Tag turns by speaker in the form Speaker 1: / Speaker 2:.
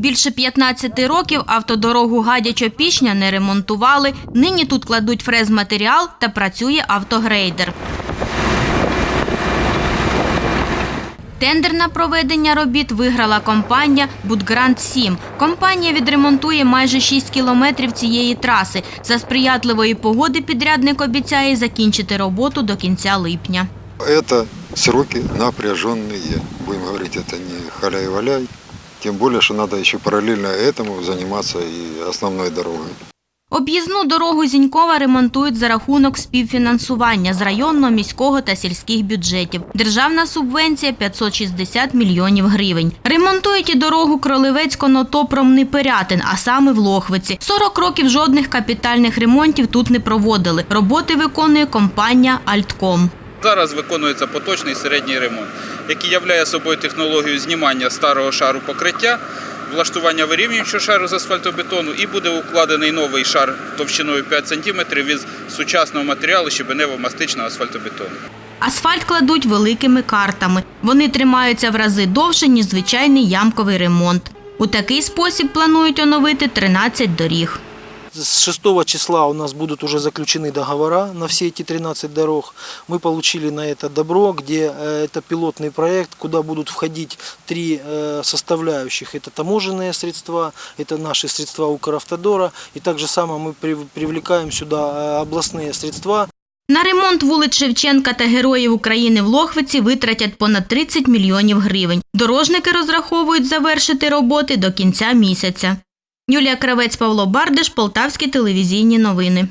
Speaker 1: Більше 15 років автодорогу Гадяча-Пішня не ремонтували. Нині тут кладуть фрезматеріал та працює автогрейдер. Тендер на проведення робіт виграла компанія «Будгранд-7». Компанія відремонтує майже 6 кілометрів цієї траси. За сприятливої погоди підрядник обіцяє закінчити роботу до кінця липня.
Speaker 2: Це сроки напряжені. Будемо говорити, це не халяй-валяй. Тим більше, що треба ще паралельно цьому займатися і основною дорогою.
Speaker 1: Об'їзну дорогу Зінькова ремонтують за рахунок співфінансування з районного, міського та сільських бюджетів. Державна субвенція – 560 мільйонів гривень. Ремонтують і дорогу Кролевець-Конотоп-Ромни-Пирятин, а саме в Лохвиці. 40 років жодних капітальних ремонтів тут не проводили. Роботи виконує компанія «Альтком».
Speaker 3: Зараз виконується поточний середній ремонт, який являє собою технологію знімання старого шару покриття, влаштування вирівнюючого шару з асфальтобетону і буде укладений новий шар товщиною 5 см із сучасного матеріалу щебенево-мастичного асфальтобетону.
Speaker 1: Асфальт кладуть великими картами. Вони тримаються в рази довше, ніж звичайний ямковий ремонт. У такий спосіб планують оновити 13 доріг.
Speaker 4: С 6 числа у нас будут уже заключены договора на все эти 13 дорог. Мы получили на это добро, где это пилотный проект, куда будут входить 3 составляющих. Это таможенные средства, это наши средства Укравтодора. И также само мы привлекаем сюда областные средства.
Speaker 1: На ремонт вулиць Шевченка та Героїв України в Лохвиці витратять понад 30 мільйонів гривень. Дорожники розраховують завершити роботи до кінця місяця. Юлія Кравець, Павло Бардиш, Полтавські телевізійні новини.